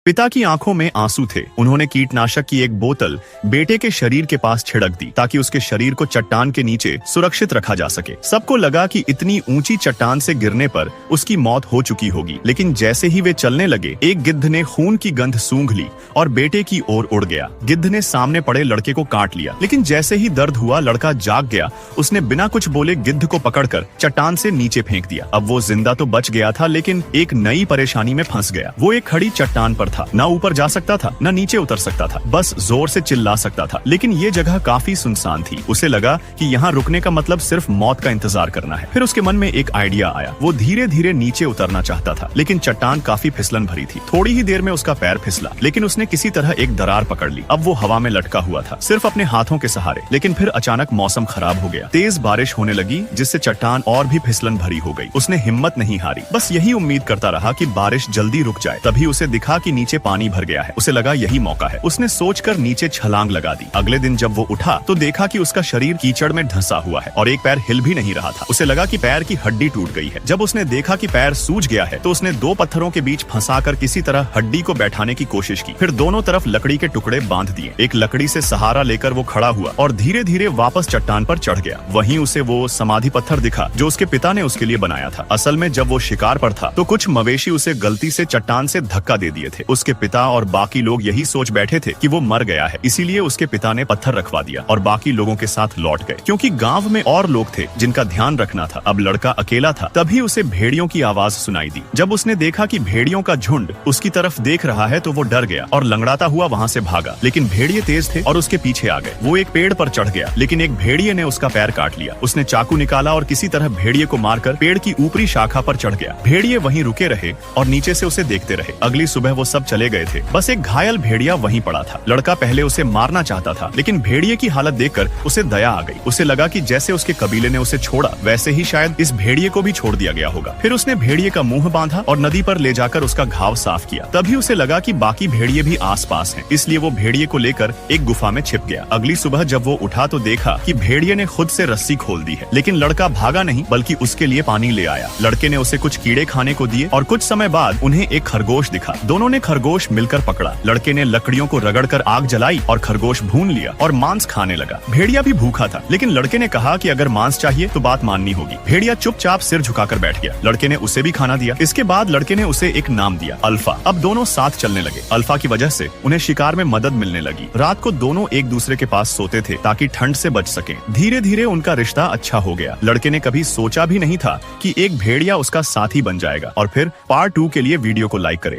पिता की आंखों में आंसू थे। उन्होंने कीटनाशक की एक बोतल बेटे के शरीर के पास छिड़क दी ताकि उसके शरीर को चट्टान के नीचे सुरक्षित रखा जा सके। सबको लगा कि इतनी ऊंची चट्टान से गिरने पर उसकी मौत हो चुकी होगी, लेकिन जैसे ही वे चलने लगे एक गिद्ध ने खून की गंध सूंघ ली और बेटे की ओर उड़ गया। गिद्ध ने सामने पड़े लड़के को काट लिया, लेकिन जैसे ही दर्द हुआ लड़का जाग गया। उसने बिना कुछ बोले गिद्ध को पकड़कर चट्टान से नीचे फेंक दिया। अब वो जिंदा तो बच गया था, लेकिन एक नई परेशानी में फंस गया। वो एक खड़ी चट्टान पर था, ना ऊपर जा सकता था ना नीचे उतर सकता था, बस जोर से चिल्ला सकता था। लेकिन ये जगह काफी सुनसान थी। उसे लगा कि यहाँ रुकने का मतलब सिर्फ मौत का इंतजार करना है। फिर उसके मन में एक आइडिया आया। वो धीरे धीरे नीचे उतरना चाहता था, लेकिन चट्टान काफी फिसलन भरी थी। थोड़ी ही देर में उसका पैर फिसला, लेकिन उसने किसी तरह एक दरार पकड़ ली। अब वो हवा में लटका हुआ था, सिर्फ अपने हाथों के सहारे। लेकिन फिर अचानक मौसम खराब हो गया। तेज बारिश होने लगी, जिससे चट्टान और भी फिसलन भरी हो गई। उसने हिम्मत नहीं हारी, बस यही उम्मीद करता रहा कि बारिश जल्दी रुक जाए। तभी उसे दिखा कि नीचे पानी भर गया है। उसे लगा यही मौका है। उसने सोचकर नीचे छलांग लगा दी। अगले दिन जब वो उठा तो देखा कि उसका शरीर कीचड़ में धंसा हुआ है और एक पैर हिल भी नहीं रहा था। उसे लगा कि पैर की हड्डी टूट गई है। जब उसने देखा कि पैर सूज गया है तो उसने दो पत्थरों के बीच फंसाकर किसी तरह हड्डी को बैठाने की कोशिश की। फिर दोनों तरफ लकड़ी के टुकड़े बांध दिए। एक लकड़ी से सहारा लेकर वो खड़ा हुआ और धीरे धीरे वापस चट्टान पर चढ़ गया। वहीं उसे वो समाधि पत्थर दिखा जो उसके पिता ने उसके लिए बनाया था। असल में जब वो शिकार पर था तो कुछ मवेशी उसे गलती से चट्टान से धक्का दे दिए थे। उसके पिता और बाकी लोग यही सोच बैठे थे कि वो मर गया है, इसीलिए उसके पिता ने पत्थर रखवा दिया और बाकी लोगों के साथ लौट गए, क्योंकि गांव में और लोग थे जिनका ध्यान रखना था। अब लड़का अकेला था। तभी उसे भेड़ियों की आवाज सुनाई दी। जब उसने देखा कि भेड़ियों का झुंड उसकी तरफ देख रहा है तो वो डर गया और लंगड़ाता हुआ वहां से भागा। लेकिन भेड़िए तेज थे और उसके पीछे आ गए। वो एक पेड़ पर चढ़ गया, लेकिन एक भेड़िए ने उसका पैर काट लिया। उसने चाकू निकाला और किसी तरह भेड़िए को मारकर पेड़ की ऊपरी शाखा पर चढ़ गया। भेड़िए वहीं रुके रहे और नीचे से उसे देखते रहे। अगली सुबह वो सब चले गए थे, बस एक घायल भेड़िया वहीं पड़ा था। लड़का पहले उसे मारना चाहता था, लेकिन भेड़िए की हालत देखकर उसे दया आ गई। उसे लगा कि जैसे उसके कबीले ने उसे छोड़ा, वैसे ही शायद इस भेड़िए को भी छोड़ दिया गया होगा। फिर उसने भेड़िए का मुंह बांधा और नदी पर ले जाकर उसका घाव साफ किया। तभी उसे लगा कि बाकी भेड़िए भी आसपास हैं, इसलिए वो भेड़िए को लेकर एक गुफा में छिप गया। अगली सुबह जब वो उठा तो देखा कि भेड़िए ने खुद से रस्सी खोल दी है, लेकिन लड़का भागा नहीं बल्कि उसके लिए पानी ले आया। लड़के ने उसे कुछ कीड़े खाने को दिए और कुछ समय बाद उन्हें एक खरगोश दिखा। दोनों ने खरगोश मिलकर पकड़ा। लड़के ने लकड़ियों को रगड़कर आग जलाई और खरगोश भून लिया और मांस खाने लगा। भेड़िया भी भूखा था, लेकिन लड़के ने कहा कि अगर मांस चाहिए तो बात माननी होगी। भेड़िया चुपचाप सिर झुकाकर बैठ गया। लड़के ने उसे भी खाना दिया। इसके बाद लड़के ने उसे एक नाम दिया, अल्फा। अब दोनों साथ चलने लगे। अल्फा की वजह से उन्हें शिकार में मदद मिलने लगी। रात को दोनों एक दूसरे के पास सोते थे ताकि ठंड से बच सकें। धीरे धीरे उनका रिश्ता अच्छा हो गया। लड़के ने कभी सोचा भी नहीं था कि एक भेड़िया उसका साथी बन जाएगा। और फिर पार्ट 2 के लिए वीडियो को लाइक करें।